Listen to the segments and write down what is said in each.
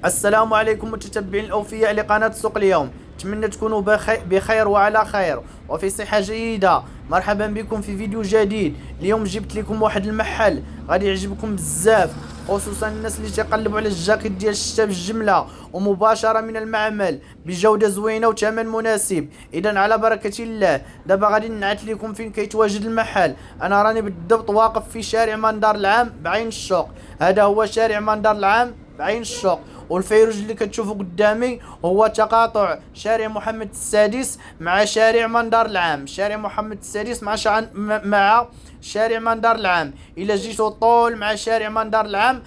السلام عليكم متتبعين الأوفياء لقناة سوق اليوم. أتمنى تكونوا بخير وعلى خير وفي صحة جيدة. مرحبا بكم في فيديو جديد. اليوم جبت لكم واحد المحل غادي يعجبكم بزاف، خصوصا الناس اللي تيقلبوا على الجاكيت ديال الشتا بالجملة ومباشرة من المعمل بجودة زوينة وثمن مناسب. إذا على بركة الله دابا غادي نعت لكم فين كيتواجد المحل. أنا راني بالضبط واقف في شارع مندار العام بعين الشوق. هذا هو شارع مندار العام بعين الشوق، والفيروج اللي كتشوفوا قدامي هو تقاطع شارع محمد السادس مع شارع مندار العام. شارع محمد السادس مع شارع مندار العام. الا جيتوا طول مع شارع مندار العام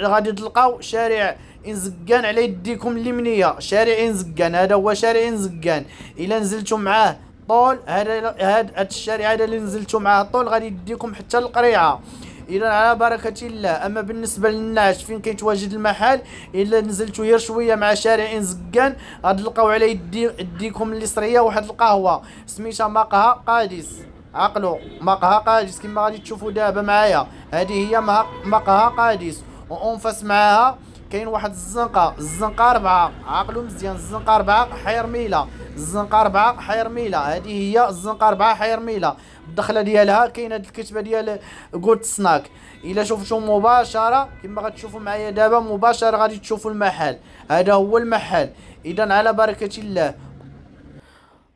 غادي تلقاو شارع انزكان على يديكم اليمنيه. شارع انزكان هذا هو شارع انزكان. الا نزلتوا معاه طول هذا الشارع هذا اللي نزلتوا معاه طول غادي يديكم حتى القريعه. اذا على بركه الله. اما بالنسبه للنعش فين كيتواجد المحل، الا نزلتوا غير شويه مع شارع انزكان غادي تلقاو على يديكم اليسريه واحد القهوه سميتها مقهى قادس. عقلوا مقهى قادس كما غادي تشوفوا دابا معايا. هذه هي مقهى قادس، وانفس معاها كاين واحد الزنقه 4. عقلوا مزيان، الزنقه 4 حير ميله. الزنقه 4 حير ميله، هذه هي الزنقه 4 حير ميله. الدخله ديالها كاينه هاد الكتبه ديال جود سناك. الا شفتوا مباشره كما غتشوفوا معايا دابا مباشره غادي تشوفوا المحل. هذا هو المحل. اذا على بركه الله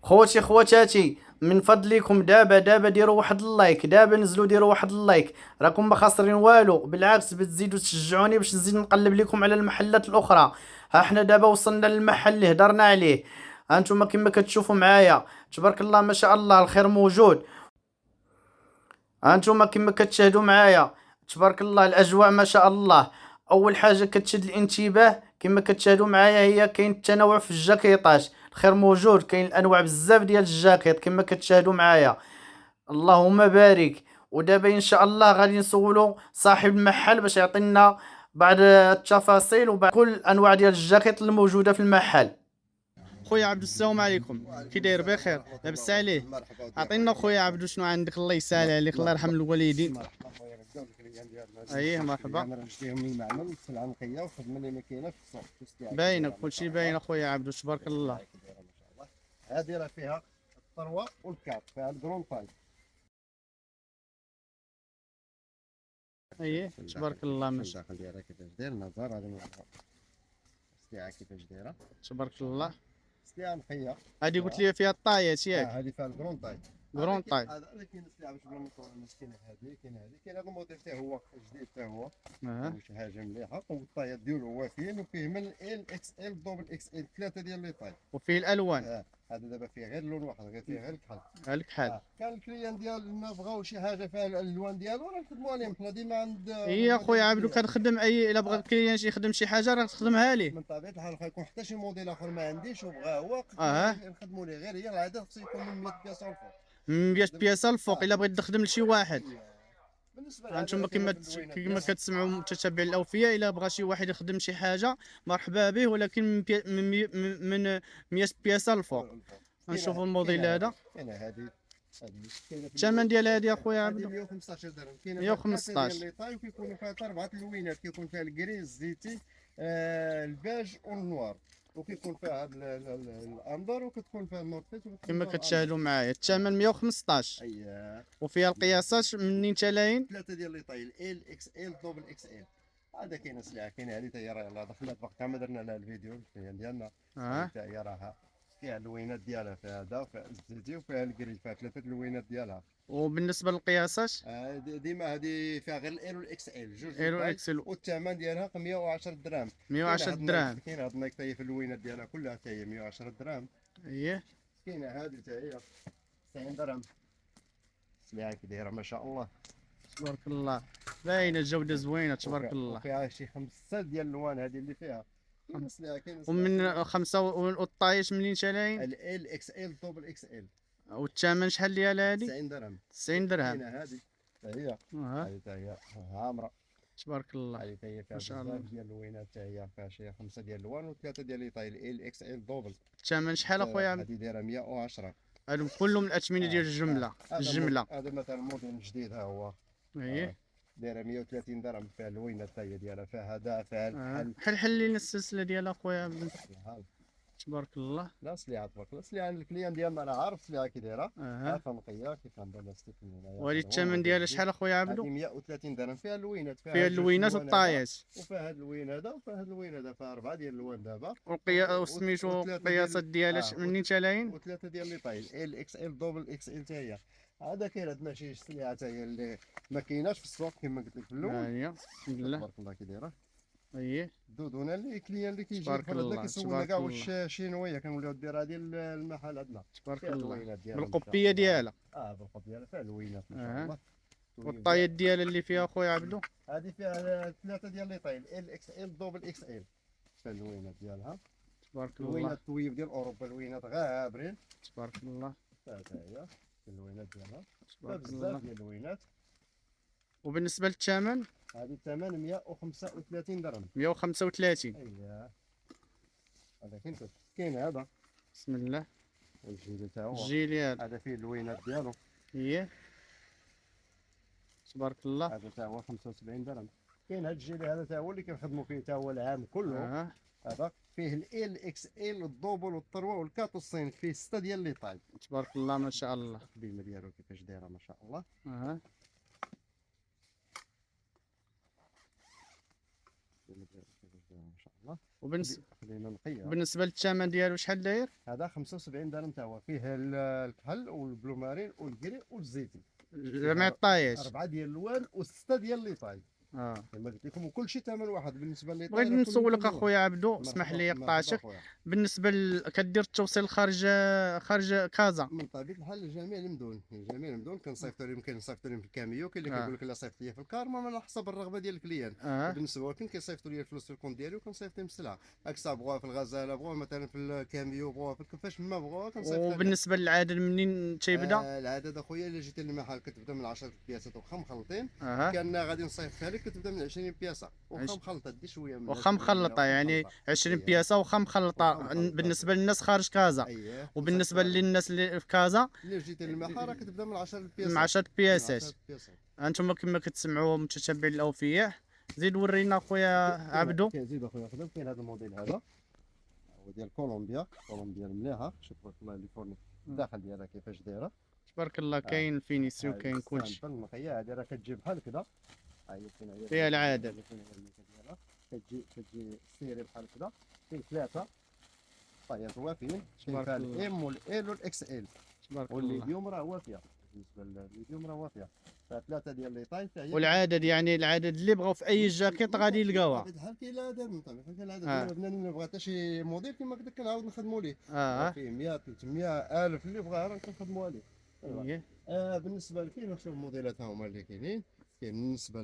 خوتي خواتاتي، من فضلكم دابا ديروا واحد اللايك. دابا نزلوا ديروا واحد اللايك، راكم ما خاسرين والو، بالعكس بتزيدوا تشجعوني باش نزيد نقلب لكم على المحلات الاخرى. ها احنا دابا وصلنا للمحل اللي هضرنا عليه. هانتوما كما كتشوفوا معايا تبارك الله ما شاء الله الخير موجود. هانتوما كما كتشاهدوا معايا تبارك الله الاجواء ما شاء الله. اول حاجه كتشد الانتباه كما كتشاهدوا معايا هي كاين التنوع في الجاكيطات. الخير موجود، كاين الانواع بزاف ديال الجاكيط كما كتشاهدوا معايا. اللهم بارك. ودابا ان شاء الله غادي نسولو صاحب المحل باش يعطينا بعض التفاصيل وبعض كل انواع ديال الجاكيط الموجوده في المحل. خويا عبدو السلام عليكم، كي داير؟ بخير لاباس عليه؟ مرحبا بك. عطينا خويا عبدو شنو عندك، الله يسهل عليك، الله يرحم الوالدين. مرحبا خويا، نبداو بالكليان ديالنا. اييه مرحبا. انا نشريهم من المعمل، السلعه نقيه والخدمه اللي ما كايناش في السوق. باينه كلشي باين خويا عبدو تبارك الله. هذه راه فيها الثروه والكاب، فيها الكرون تايب. اييه تبارك الله ما شاء الداخل ديالها كيفاش داير النظر، هذه السلعه كيفاش دايره. تبارك الله. السلعه نقيه. هذه قلت لي فيها الطايات ياك؟ هذه فيها الكرون تايب. كرون طاي. هذا كاين السلعه باش نقول لكم الناس، كاين هذه كاين هذا الموديل حتى هو جديد حتى هو. شي حاجه مليحه، والطايات ديالو وافيين، وفيه من ال اكس ال دوبل اكس ال، ثلاثه ديال لي طاي. وفيه الالوان. هذا دابا فيه غير لون واحد، غير فيه غير الكحل. الكحل. كان الكليان ديالنا بغاو شي حاجه فيها الالوان ديالو راه نخدموا عليهم حنا ديما عند. هي خويا عبدو كنخدم اي الا بغى الكليان يخدم شي حاجه راه تخدمها ليه. من طبيعه الحال واخا يكون حتى شي موديل اخر ما عنديش وبغا هو نخدموا ليه، غير هي العاده خصو يكون من 100 بياسه الفوق. 100 بياسه الفوق الا بغيت تخدم لشي واحد. بالنسبه هانتوما كما كتسمعوا متتبعين الاوفياء، الا بغى شي واحد يخدم شي حاجه مرحبا به، ولكن من 100 بياسه الفوق. نشوفوا الموديل هذا. كاينه هذه الثمن ديال هذه اخويا عبدو 115 درهم. كاينه 115 ديال لي طاي، وكيكونوا فيها حتى 4 اللوينات، كيكون فيها الكري الزيتي الباج والنوار، وكيكون فيها هذا الانظر، وكتكون فيها النورفيت كما كتشاهدوا معايا. الثمن 115. اييه. وفيها القياسات منين تلاين؟ ثلاثه ديال لي طاي، ال اكس ال دوبل اكس ال. هذا كاينه سلعه، كاينه هذه تاهي راه يلاه دخلت وقتها ما درنا لها الفيديو ديالنا. تاهي راها فيها اللوينات ديالها، فيها هذا وفيها الزيتي وفيها الكري، فيها ثلاثه اللوينات ديالها. وبالنسبه للقياسات ديما هذه فيها غير ال والاكس ال، جوج ال والاكس ال. والثمن ديالها 110 درهم. 110 درهم. كاين هاد النايك تاهي في اللوينات ديالها كلها تاهي 110 درهم. اييه. كاينه هذه تاهي 90 درهم. السلعه كي دايره ما شاء الله تبارك الله، باينه الجوده زوينه تبارك الله. وفيها شي 5 ديال الالوان هذه اللي فيها. كاين ومن 5 والطايش منين تلاين؟ ال اكس ال دوبل اكس ال. والثمن شحال ديالها هذه؟ 90 درهم. 90 درهم. كاينه هذه هي. هذه هي عامره تبارك الله. هذه هي فيها بزاف ديال اللوينات، هي فيها شي 5 ديال الالوان وثلاثه ديال لي طاي ال اكس ال دوبل. الثمن شحال اخويا؟ هذه دايره 110. هادو كلهم الاثمنه ديال الجمله. هذا مثلا موديل جديد ها هو. اييه. دايره 130 درهم، فيها اللوينه الطايه ديالها، فيها هذا، فيها الحل. حل لينا السلسله ديال اخويا عبدو. تبارك الله. لا سليعه تبارك الله، سليعه الكليان ديالنا راه عارف السليعه كي دايره، عارفه نقيه كيف ندير ستيك من هنايا. وهذه الثمن ديالها شحال اخويا عبدو؟ هذه 130 درهم، فيها اللوينات، فيها اللوينات والطايات، وفيها هذا اللوين هذا، وفيها هذا اللوين هذا، فيها 4 ديال اللوان دابا، وسميتو القياسات ديالها منين تالاين؟ وثلاثه ديال لي طايل ال اكس ال دوبل اكس ال حتى هي. هذا كاين عندنا شي سليعه حتى هي اللي ما كايناش في السوق كما قلت لك في الاول. ها هي بسم الله تبارك الله كي دايره. اييه دودونا اللي كليان اللي كيجي تبارك بحال هذا الله، كيسولنا كاع تبارك واش شينويه، كنوليو دير هذه المحل عندنا. تبارك فيها الله اللوينات ديالها بالقبيه ديالها. بالقبيه ديالها، فيها اللوينات ما شاء الله. والطايات ديالها اللي فيها اخويا عبدو؟ هذه فيها ثلاثه ديال لي طايل ال اكس ال دوبل اكس ال، فيها اللوينات ديالها. تبارك الله. اللوينات الطويب ديال اوروبا، اللوينات غابرين. تبارك الله. هذا هي اللوينات ديالها، تبارك بزاف الله. ديال اللوينات. وبالنسبه للثمن؟ هذه الثمن 135 درهم. 135. اييه هذا كاين هذا بسم الله. والجيل تا هو الجيلي هذا فيه اللوينات ديالو. اييه تبارك الله. هذا تا هو 75 درهم. كاين هذا الجيل هذا تا هو اللي كنخدموا فيه تا هو العام كله. هذا فيه ال اكس ال الدوبل والطروه والكات والصين، فيه 6 ديال لي طاي. تبارك الله ما شاء الله. الخدمه ديالو كيفاش دايره ما شاء الله. ما شاء الله. وبالنسبه للثمن ديالو شحال داير؟ هذا 75 درهم تا هو، فيه الكحل والبلو مارين والكري والزيتي، جميع الطايات، 4 ديال اللوان و6 ديال لي طاي. كما قلت لكم وكل شيء ثمن واحد بالنسبه لي. بغيت نسولك اخويا عبدو، اسمح لي قطعتك، بالنسبه كدير التوصيل خارج كازا؟ من طبيعه الحال لجميع المدن، جميع المدن كنصيفطوا لهم، كاين نصيفطوا لهم في الكاميو، كاين اللي كيقول لك لا صيفط لي في الكارما على حسب الرغبه ديال الكليان. بالنسبه ولكن كيصيفطوا لي الفلوس في الكونت ديالي وكنصيفط لهم السلعه، هكذا بغوها في الغزاله، بغوها مثلا في الكاميو، بغوها في كيفاش ما بغوها كنصيفط. وبالنسبه للعدد منين تيبدا؟ العدد اخويا الا جيتي للمحل كتبدا من 10 بياسات واخا مخلطين. كان غادي نصيفطها لك كتبدا من 20 بياسه واخا مخلطه، دي شويه من واخا مخلطه، يعني 20 بياسه واخا مخلطه بالنسبه للناس خارج كازا. وبالنسبه للناس اللي في كازا اللي جيتي للمحل كتبدا من 10 بياسات. من 10 بياسات. انتم كما كتسمعوا متتبعين الاوفياء. زيد ورينا اخويا عبدو. زيد اخويا خدم. كاين هذا الموديل هذا هو ديال كولومبيا مليحه. شوف تبارك الله اللي فورني الداخل ديالها كيفاش دايره. تبارك الله. كاين الفينيسيو كاين كلشي. النقيه هذه راه كتجي بحال كذا، فيها العدد، كتجي سيري بحال كذا. كاين 3 طايات وافيين، كاين فيها الام والال والاكس ال. والليديوم راه وافيه، بالنسبه للليديوم راه وافيه. فثلاثه ديال لي طاي. والعدد يعني العدد اللي بغاو في اي جاكيط غادي يلقاوها. بحال كاين العدد من طبيعه كاين العدد. بنادم اللي بغى حتى شي موديل كما قلت لك كنعاود نخدموا ليه. فيه 100 300 1000 اللي بغاها راه كنخدموا عليه. بالنسبه لكاين شوف الموديلات هما اللي كاينين. كاين بالنسبه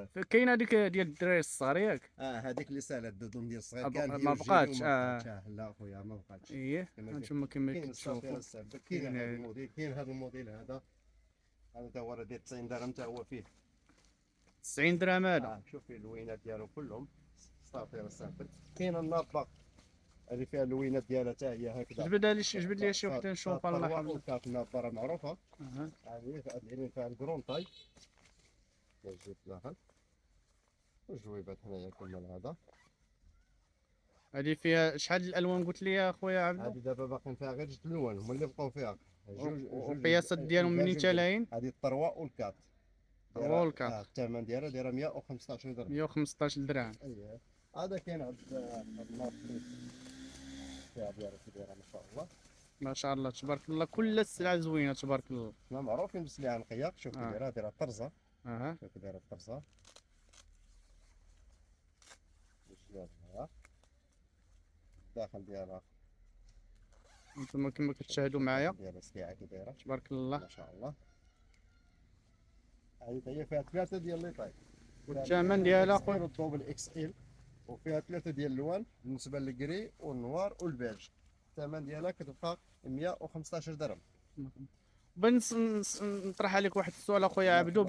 كاين هذيك ديال الدراري الصغار ياك. هذيك اللي سالت الدودون ديال الصغير كان ما بقاتش. لا خويا ما بقاتش. انتم كما كتشوفوا كاين هذا الموديل، كاين هذا الموديل هذا تا هو راه داير 90 درهم تا هو فيه 90 درهم هذا. شوف فيه اللوينات ديالو كلهم صافي راه سامبل. كاين الناطبه اللي فيها اللوينات ديالها حتى هي هكذا. جبد لي شي وحده نشوفها الله يحفظك. كاف الناطبه راه معروفه. هذه فيها الكرون طاي. جيت داخل والجويبات هنايا كمل. هذا هذه فيها شحال الالوان قلت لي يا خويا عبدو؟ هذه دابا باقيين فيها غير 2 الوان هما اللي بقاو فيها. والقياسات ديالهم منين تالاين؟ هذه الطروه والكات. الثمن ديالها دايره 115 درهم. 115 درهم. اييه هذا كاين عند الناس فيها ديالها ما شاء الله. ما شاء الله تبارك الله. كل السلعه زوينه تبارك الله. حنا معروفين بالسلعه نقيه. شوف كي دايره طرزه. شوف كي دايره الطرزه. الداخل ديالها انتم كما كتشاهدوا معايا ديال السلعه كي دايره تبارك الله ما شاء الله. هذه فيها 3 ديال لي طاي. والثمن ديالها خويا الدوبل اكس ال، وفيها 3 ديال اللوان بالنسبه للكري والنوار والبيج. الثمن ديالها كتبقى 115 درهم. نطرح عليك واحد السؤال اخويا عبدو.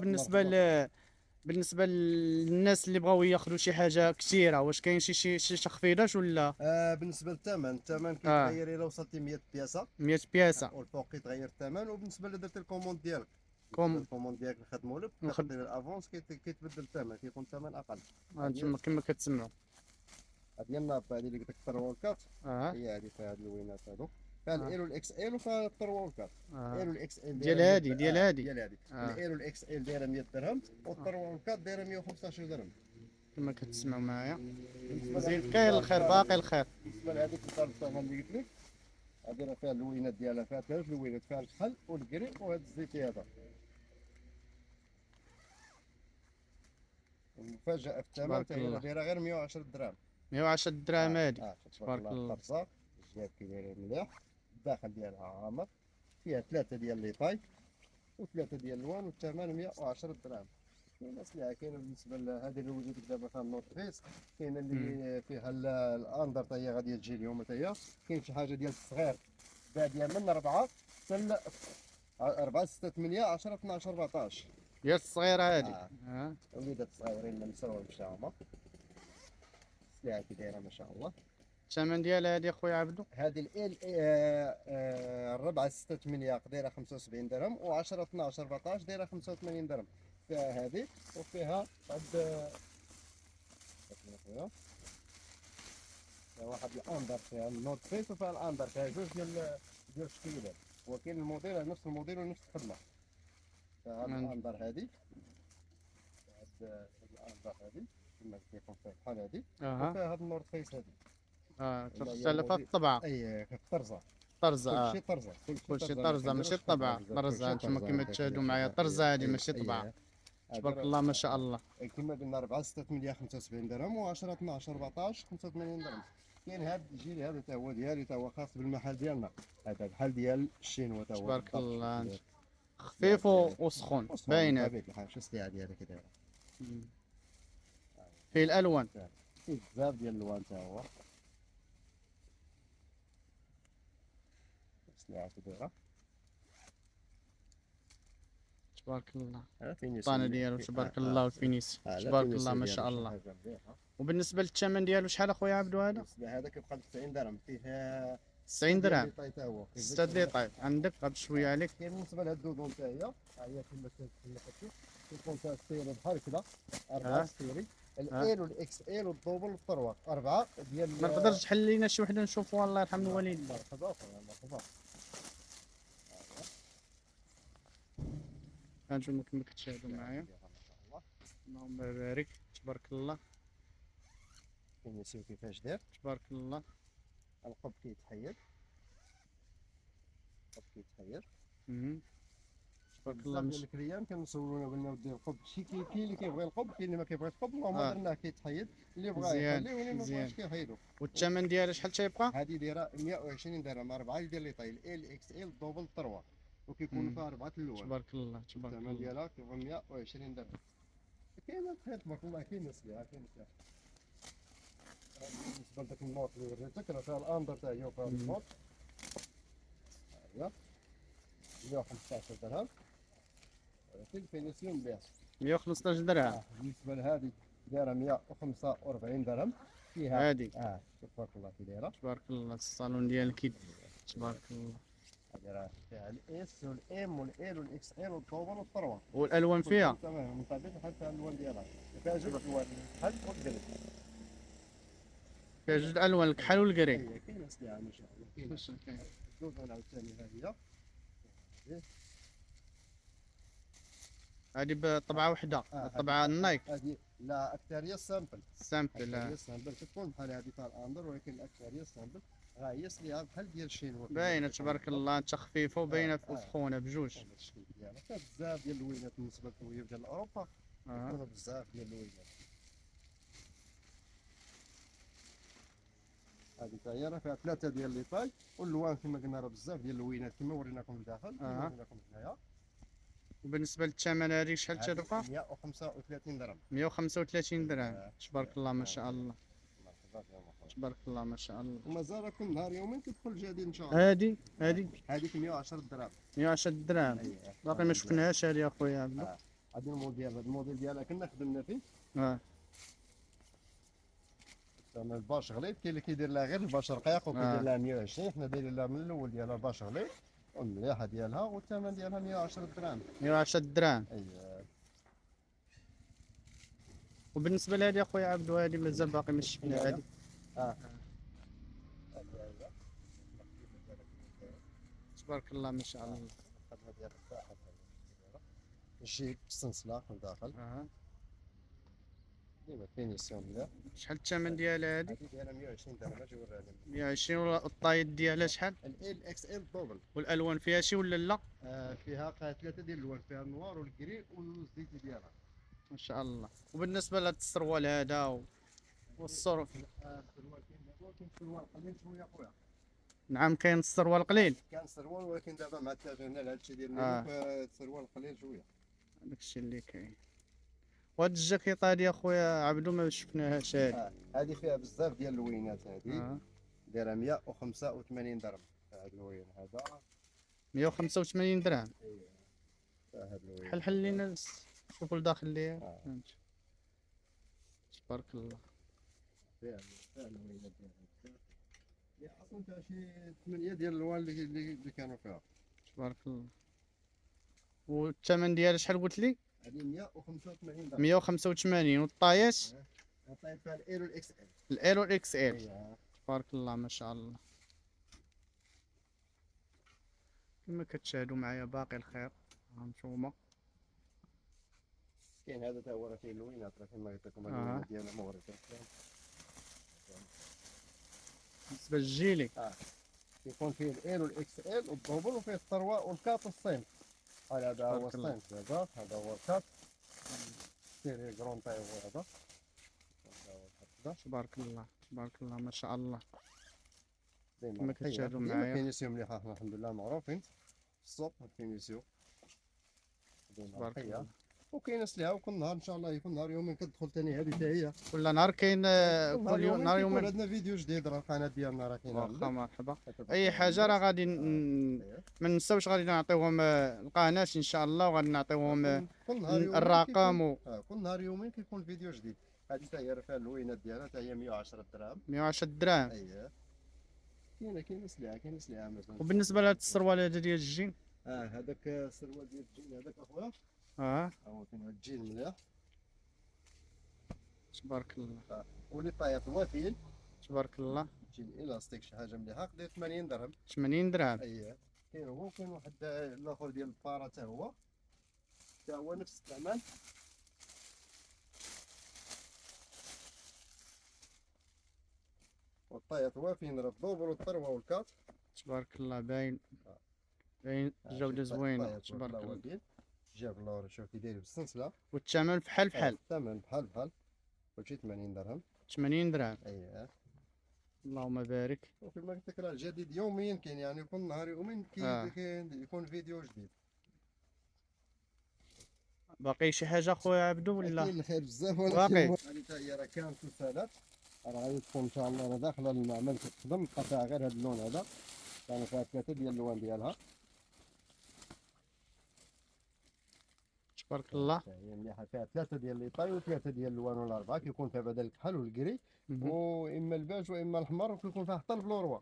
بالنسبه للناس اللي بغاو ياخذوا شي حاجه كثيره، واش كاين شي تخفيضات ولا؟ بالنسبه للثمن كيتغير الا وصلتي 100 بياسه. 100 بياسه والفوق كيتغير الثمن. وبالنسبه الا درتي الكوموند ديالك الكوموند ديالك نخدمو لك كتعطي الافونس كيتبدل الثمن كيكون ثمن اقل. تما كما كتسمعوا. هذه الناب هذه اللي قلت لك التروالكات هي هذه فيها هاد اللوينات هادو، فيها الال والاكس ال وفيها التروالكات. ال والاكس ال ديال هادي ديال هادي الال والاكس ال دايره 100 درهم والتروالكات دايره 115 درهم كما كتسمعوا معايا. زين كاين الخير باقي الخير. بالنسبه لهذيك الطرفه اللي قلت لك هذه راه فيها اللوينات ديالها، فيها ثلاث لوينات، فيها الكحل والكري وهذا الزيتي هذا. المفاجأة في الثمن هي دايرة غير 110 درهم. 110 دراهم هادي. تبارك الله. القرصة الجهات كي دايرة مليح، الداخل ديالها عامر، فيها ثلاثة ديال لي طاي وثلاثة ديال الوان والثمن 110 درهم. كاين أسلحة كاينة بالنسبة لهذه اللي وجدت دابا فيها النوت فيس، كاينة اللي فيها الأندر تا هي غادي تجي اليوم تا هي، كاين شي حاجة ديال الصغير بادية من 4 حتى 4 6 8 10 12 14 ديال الصغيره هادي. وليدات صغيرين ما نساوهمش هما. السلعة كي دايرة ما شاء الله. الثمن ديالها هادي اخويا عبدو؟ هذه ال الربعة 6 8 دايرة 75 درهم و10 12 14 دايرة 85 درهم. فيها هذه وفيها هاد واحد الاندر فيها النوت فيس وفيها الاندر فيها جوج ديال الشكيلات، وكاين الموديل نفس الموديل ونفس الخدمة. فيها الاندر هذه الاندر هذه كما كيكون فيها بحال هذه وفيها هاد النورد فيس هذه. تختلف الطبعة. اي الطرزة. طرزة. كلشي طرزة. كلشي طرزة ماشي الطبعة. طرزة انتما كما تشاهدوا معايا طرزة هذه ماشي طبعة. تبارك الله ما شاء الله. كما قلنا 4 6 8 75 درهم و10 12 14 85 درهم. كاين هذا الجيل هذا تا هو ديالي تا هو خاص بالمحل ديالنا، هذا بحال ديال الشينوا تا هو. تبارك الله خفيف وسخون باينه. بطبيعة الحال شو السلعة ديالها كي دايرة. فيه الالوان. فيه بزاف ديال الالوان تا هو. السلعة كي دايرة. تبارك الله. الطانة الطانه ديالو تبارك الله والفينيس تبارك الله ما شاء الله. وبالنسبه للثمن ديالو شحال اخويا عبدو هذا؟ بالنسبه هذا كيبقى 90 درهم، فيه 90 درهم. 6 ديال طاي عندك غير بشويه عليك. كاين بالنسبه لهاد الدودون تا هي كما كتشوف كيكون فيها ستيري بحال كذا 4 ستيري، ال والاكس ال والدوبل والطروات 4 ديال. ما تقدرش تحل لينا شي وحده نشوفوها الله يرحم الوالدين. مرحبا مرحبا. هانتوما كما كتشاهدوا معايا اللهم بارك تبارك الله. كنسيو كيفاش داير تبارك الله. القب كيتحيد تبارك الله. مش الكريام كنسولونا قلنا ودي القب شي كاين اللي كيبغي القب كاين اللي ما كيبغيش القب، اللهم درناه كيتحيد، اللي بغا يخليه واللي ما بغاش كيحيدو. والثمن ديالها شحال تيبقى؟ هذه دايره 120 درهم 4 ديال لي طاي ال اكس ال دوبل 3 وكيكون فيها 4 اللوان. تبارك الله تبارك الله. الثمن ديالها كيبقى 120 درهم. كاين الخير تبارك الله كاين السلعه كاين السلعه. بالنسبه لذاك النوت اللي وريتك راه فيها الاندر تا هي وفيها النوت. ها هي 115 درهم ولكن الفينيسيون بها 115 درهم. بالنسبه لهذه دايره 145 درهم فيها هذه تبارك الله كي دايره. تبارك الله الصالون ديالك تبارك الله. هذه راه فيها الاس والام والال والاكس ال والدوبل والطروه والالوان فيها تمام من طبيعه الحال فيها الالوان ديالها، فيها جوج الوان الكحل والكري. فيها جوج الالوان الكحل والكري. كاين اسلحه ما شاء الله كاين الدوزون عاوتاني ها هي هذه بطبعه وحده طبعه النايك. هذه لا اكثريه سامبل سامبل كتكون بحال هذه تاع الاندر، ولكن الاكثريه سامبل راه هي سليعه بحال ديال الشينوا باينه تبارك الله تخفيفه وباينه وسخونه بجوج. فيها بزاف ديال اللوينات بالنسبه للويب ديال اوروبا كاينه بزاف ديال اللوينات. هذه تا هي راه فيها 3 ديال لي طاي واللوان كما قلنا راه بزاف ديال اللوينات كما وريناكم لداخل كما وريناكم هنايا. وبالنسبه للثمن هذه شحال تتبقى؟ 135 درهم. 135 درهم تبارك الله ما شاء الله. تبارك الله ما شاء الله. ومازال كل نهار يومين كتدخل جديد ان شاء الله. هذيك 110 درهم. 110 درهم باقي ما شفناهاش هذه اخويا عبدو. هذا الموديل ديالها كنا خدمنا فيه. زعما الباش غليظ، كاين اللي كيدير لها غير الباش رقيق وكيدير لها 120، حنا دايرين لها من الاول ديالها باش غليظ والمليحه ديالها، والثمن ديالها 110 درهم. 110 دراهم. اييه. وبالنسبه لهذه اخويا عبدو، هذه مازال باقي ما شفنا هذه. اه تبارك الله ما شاء الله. الخدمه ديال الساحه جيب بالسنسله من داخل. ديما فينيسيون مليح. شحال الثمن ديالها هذه؟ هذه ديالها 120 درهم. اجي نوريها لك. 120. والطايد ديالها شحال؟ ال اكس ال دوبل. والالوان فيها شي ولا لا؟ فيها ثلاثه ديال الالوان، فيها النوار والكري والزيتي ديالها. ما شاء الله. وبالنسبه لهذا السروال هذا والصرف؟ السروال كاين دابا، كاين سروال قليل شويه خويا. نعم كاين السروال قليل. كان سروال، ولكن دابا مع التغيير هذا الشيء ديال السروال قليل شويه. داكشي اللي كاين. وهاد الجاكيطه هادي اخويا عبدو ما شفناهاش هادي. هذه فيها بزاف ديال اللوينات. هذه دايره 185 درهم. هذا اللوين هذا 185 درهم. هذا اللوين حل لينا شوفوا لداخل ليها. تبارك الله. فيها اللوينات ديالها. اصلا فيها شي 8 ديال الالوان اللي كانوا فيها. تبارك الله. والثمن ديالها شحال قلت لي؟ هذه 185 درهم. 185. والطايات؟ الطايات فيها الايرو الاكس ال. الايرو اكس ال. تبارك الله ما شاء الله. كما كتشاهدوا معايا باقي الخير. هانتوما كاين هذا تا هو راه فيه اللوينات، راه كما قلت لكم اللوينات ديالها مغربه. بالنسبه للجيلي يكون فيه الايرو الاكس ال والدوبل، وفيه الثروه والكات والصين. هذا هو الصين دابا، هذا هو الكات. سيري كرون تاي هو هذا. تبارك الله تبارك الله ما شاء الله. كما كتشاهدوا معايا فينيسيون مليحه، احنا الحمد لله معروفين في السوق الفينيسيون. تبارك الله. وكاين سلعه، وكل نهار ان شاء الله يكون نهار يومين كتدخل ثاني هذه حتى هي. كل نهار كاين. كل يوم نهار يومين عندنا فيديو جديد، راه القناه ديالنا راه كاينه. واخا مرحبا. اي حاجه راه غادي ما ننساوش، غادي نعطيوهم القناه ان شاء الله، وغادي نعطيوهم الرقم. كل نهار يومين كيكون فيديو جديد. هذه حتى هي راه فيها اللوينات ديالها، حتى هي 110 درهم. 110 دراهم. اييه. كاين سلعه مثلا. وبالنسبه لهاد السروال هذا ديال الجين؟ هذاك السروال ديال الجين هذاك اخويا. هو كاين الجين مليح. تبارك الله. ولي طايات وافين. تبارك الله. جين الاستيك شي حاجه مليحه، قدير 80 درهم. 80 درهم. اييه. كاين هو، كاين واحد الاخر ديال البارا حتى هو نفس الثمن. والطايات وافين، راه الدوبل والثروه والكات. تبارك الله. باين جوده زوينه. تبارك الله. جاب الله شوف كي داير بالسلسله. والثمن بحال الثمن بحال كلشي 80 درهم. 80 درهم. اييه. اللهم بارك. وكما قلت لك راه الجديد يوميا كاين، يعني يكون نهار يومين يكون فيديو جديد. باقي شي حاجه خويا عبدو ولا؟ كاين الخير بزاف، ولكن باقي حتى هي راه كامل سلسلات. راه غادي تكون ان شاء الله راه داخله للمعمل كتخدم، بقى فيها غير هذا اللون هذا. كانوا فيها ثلاثه ديال الالوان ديالها. تبارك الله. هي مليحه، فيها ثلاثه ديال لي طاي وثلاثه ديال الالوان والاربعه. كيكون فيها بدل الكحل والكري، واما الباج واما الاحمر، وكيكون فيها حتى البلوروا.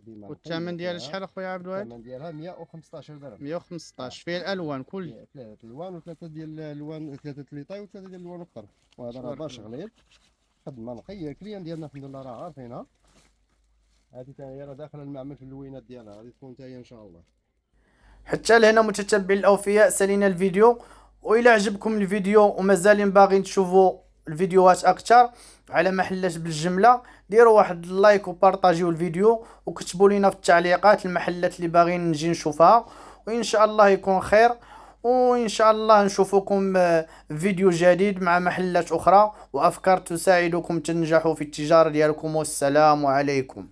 والثمن ديالها شحال اخويا عبدو؟ الثمن ديالها 115 درهم. 115. فيه الالوان كل ثلاثه الالوان وثلاثه ديال الالوان، ثلاثه لي طاي وثلاثه ديال الالوان اخرى. وهذا راه باش غليظ، خدمه نقيه. الكليان ديالنا الحمد لله راه عارفينها. هذه حتى هي راه داخله المعمل في اللوينات ديالها، غادي تكون حتى هي ان شاء الله. حتى لهنا متتبعين الاوفياء سالينا الفيديو. والى عجبكم الفيديو ومازالين باغيين تشوفوا الفيديوهات اكثر على محلات بالجمله، ديروا واحد اللايك وبارطاجيو الفيديو، وكتبوا لينا في التعليقات المحلات اللي باغيين نجي نشوفها، وان شاء الله يكون خير. وان شاء الله نشوفكم فيديو جديد مع محلات اخرى وافكار تساعدكم تنجحوا في التجاره ديالكم. والسلام عليكم.